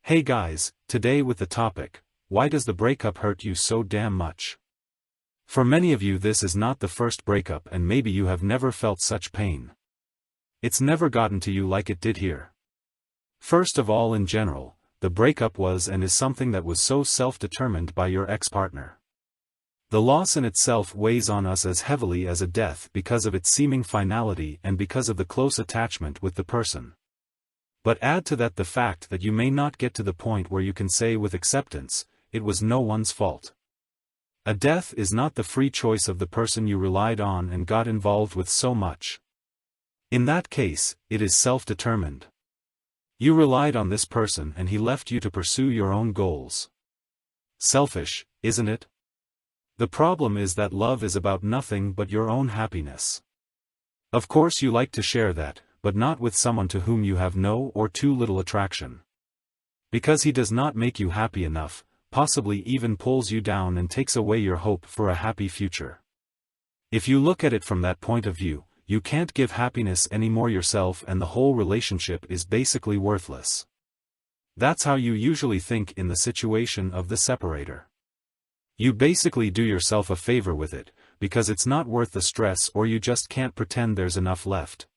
Hey guys, today with the topic, why does the breakup hurt you so damn much? For many of you this is not the first breakup and maybe you have never felt such pain. It's never gotten to you like it did here. First of all, in general, the breakup was and is something that was so self-determined by your ex-partner. The loss in itself weighs on us as heavily as a death because of its seeming finality and because of the close attachment with the person. But add to that the fact that you may not get to the point where you can say with acceptance, it was no one's fault. A death is not the free choice of the person you relied on and got involved with so much. In that case, it is self-determined. You relied on this person and he left you to pursue your own goals. Selfish, isn't it? The problem is that love is about nothing but your own happiness. Of course you like to share that, but not with someone to whom you have no or too little attraction. Because he does not make you happy enough, possibly even pulls you down and takes away your hope for a happy future. If you look at it from that point of view, you can't give happiness anymore yourself and the whole relationship is basically worthless. That's how you usually think in the situation of the separator. You basically do yourself a favor with it, because it's not worth the stress or you just can't pretend there's enough left.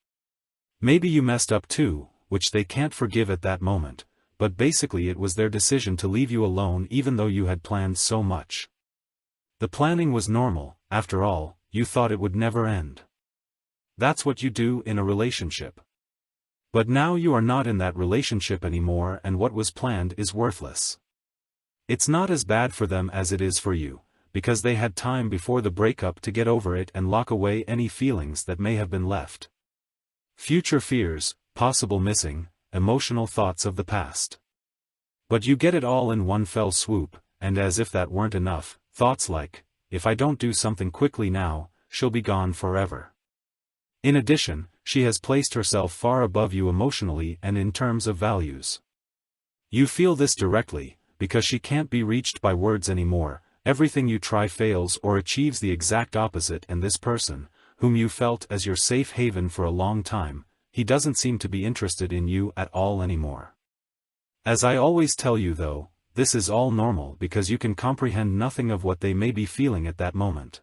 Maybe you messed up too, which they can't forgive at that moment, but basically it was their decision to leave you alone even though you had planned so much. The planning was normal, after all, you thought it would never end. That's what you do in a relationship. But now you are not in that relationship anymore and what was planned is worthless. It's not as bad for them as it is for you, because they had time before the breakup to get over it and lock away any feelings that may have been left. Future fears, possible missing, emotional thoughts of the past. But you get it all in one fell swoop, and as if that weren't enough, thoughts like, if I don't do something quickly now, she'll be gone forever. In addition, she has placed herself far above you emotionally and in terms of values. You feel this directly, because she can't be reached by words anymore, everything you try fails or achieves the exact opposite, and this person, whom you felt as your safe haven for a long time, he doesn't seem to be interested in you at all anymore. As I always tell you though, this is all normal because you can comprehend nothing of what they may be feeling at that moment.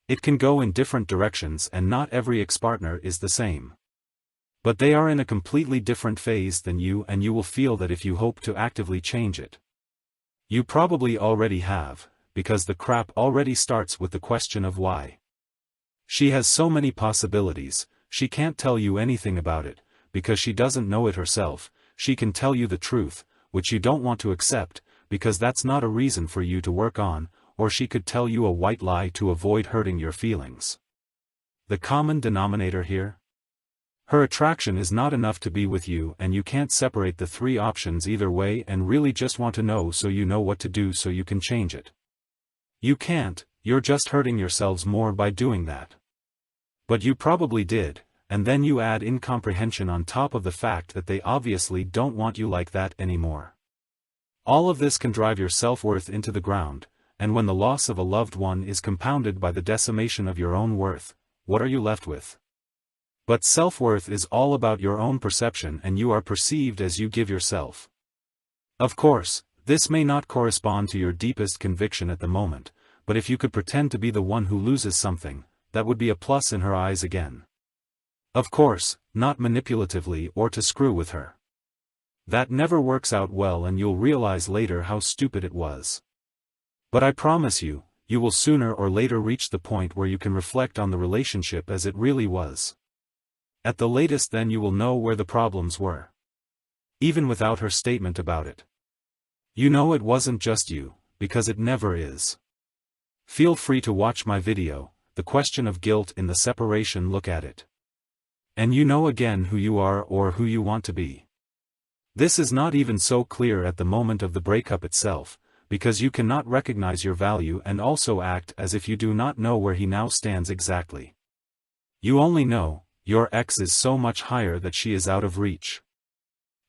It can go in different directions and not every ex-partner is the same. But they are in a completely different phase than you and you will feel that if you hope to actively change it. You probably already have, because the crap already starts with the question of why. She has so many possibilities, she can't tell you anything about it, because she doesn't know it herself. She can tell you the truth, which you don't want to accept, because that's not a reason for you to work on, or she could tell you a white lie to avoid hurting your feelings. The common denominator here? Her attraction is not enough to be with you and you can't separate the three options either way and really just want to know so you know what to do so you can change it. You can't, you're just hurting yourselves more by doing that. But you probably did, and then you add incomprehension on top of the fact that they obviously don't want you like that anymore. All of this can drive your self-worth into the ground, and when the loss of a loved one is compounded by the decimation of your own worth, what are you left with? But self-worth is all about your own perception and you are perceived as you give yourself. Of course, this may not correspond to your deepest conviction at the moment, but if you could pretend to be the one who loses something, that would be a plus in her eyes again. Of course, not manipulatively or to screw with her. That never works out well and you'll realize later how stupid it was. But I promise you, you will sooner or later reach the point where you can reflect on the relationship as it really was. At the latest then you will know where the problems were. Even without her statement about it. You know it wasn't just you, because it never is. Feel free to watch my video, The Question of Guilt in the Separation. Look at it. And you know again who you are or who you want to be. This is not even so clear at the moment of the breakup itself, because you cannot recognize your value and also act as if you do not know where he now stands exactly. You only know, your ex is so much higher that she is out of reach.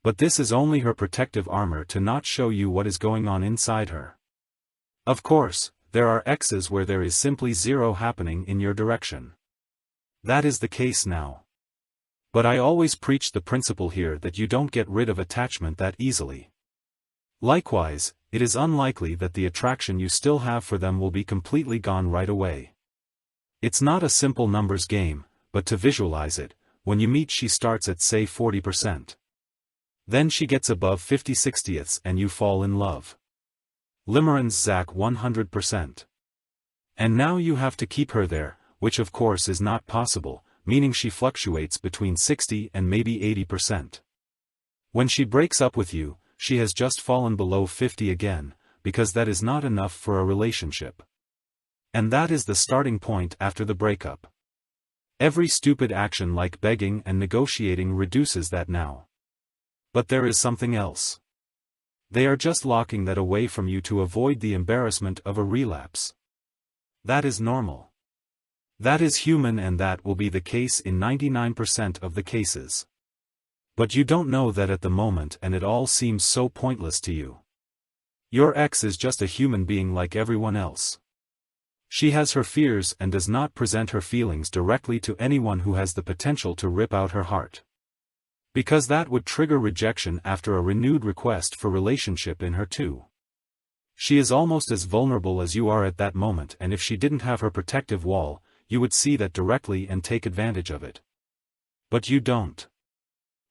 But this is only her protective armor to not show you what is going on inside her. Of course, there are exes where there is simply zero happening in your direction. That is the case now. But I always preach the principle here that you don't get rid of attachment that easily. Likewise, it is unlikely that the attraction you still have for them will be completely gone right away. It's not a simple numbers game, but to visualize it, when you meet she starts at say 40%. Then she gets above 50/60ths and you fall in love. Limerence Zach 100%. And now you have to keep her there, which of course is not possible, meaning she fluctuates between 60 and maybe 80%. When she breaks up with you, she has just fallen below 50 again, because that is not enough for a relationship. And that is the starting point after the breakup. Every stupid action like begging and negotiating reduces that now. But there is something else. They are just locking that away from you to avoid the embarrassment of a relapse. That is normal. That is human, and that will be the case in 99% of the cases. But you don't know that at the moment, and it all seems so pointless to you. Your ex is just a human being like everyone else. She has her fears and does not present her feelings directly to anyone who has the potential to rip out her heart. Because that would trigger rejection after a renewed request for relationship in her too. She is almost as vulnerable as you are at that moment, and if she didn't have her protective wall, you would see that directly and take advantage of it. But you don't.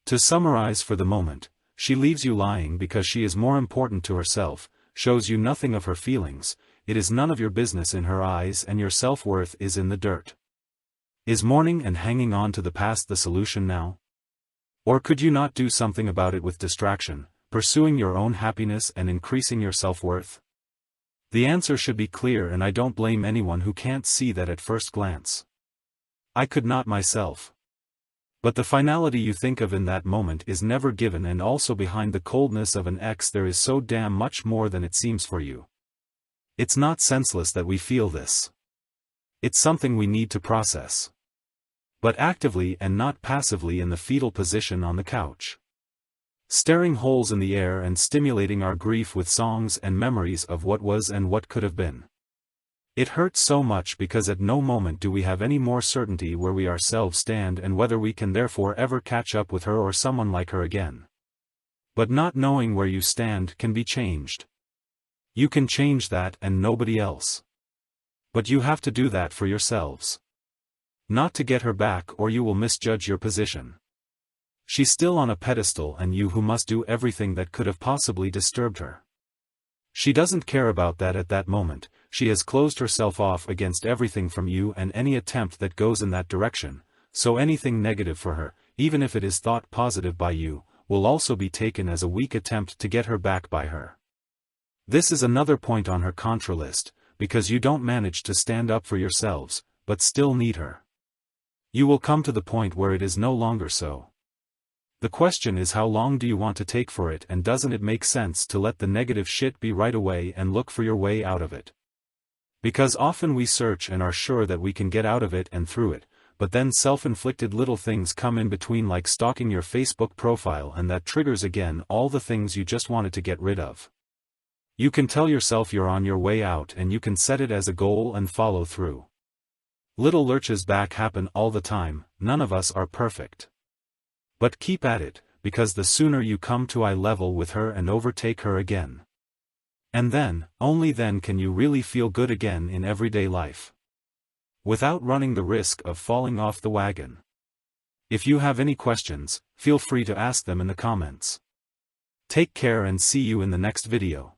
To summarize for the moment, she leaves you lying because she is more important to herself, shows you nothing of her feelings, it is none of your business in her eyes, and your self-worth is in the dirt. Is mourning and hanging on to the past the solution now? Or could you not do something about it with distraction, pursuing your own happiness and increasing your self-worth? The answer should be clear, and I don't blame anyone who can't see that at first glance. I could not myself. But the finality you think of in that moment is never given, and also behind the coldness of an ex there is so damn much more than it seems for you. It's not senseless that we feel this. It's something we need to process. But actively and not passively in the fetal position on the couch. Staring holes in the air and stimulating our grief with songs and memories of what was and what could have been. It hurts so much because at no moment do we have any more certainty where we ourselves stand and whether we can therefore ever catch up with her or someone like her again. But not knowing where you stand can be changed. You can change that and nobody else. But you have to do that for yourselves. Not to get her back, or you will misjudge your position. She's still on a pedestal, and you who must do everything that could have possibly disturbed her. She doesn't care about that at that moment. She has closed herself off against everything from you and any attempt that goes in that direction, so anything negative for her, even if it is thought positive by you, will also be taken as a weak attempt to get her back by her. This is another point on her contra list, because you don't manage to stand up for yourselves, but still need her. You will come to the point where it is no longer so. The question is, how long do you want to take for it, and doesn't it make sense to let the negative shit be right away and look for your way out of it? Because often we search and are sure that we can get out of it and through it, but then self-inflicted little things come in between, like stalking your Facebook profile, and that triggers again all the things you just wanted to get rid of. You can tell yourself you're on your way out, and you can set it as a goal and follow through. Little lurches back happen all the time, none of us are perfect. But keep at it, because the sooner you come to eye level with her and overtake her again. And then, only then can you really feel good again in everyday life. Without running the risk of falling off the wagon. If you have any questions, feel free to ask them in the comments. Take care and see you in the next video.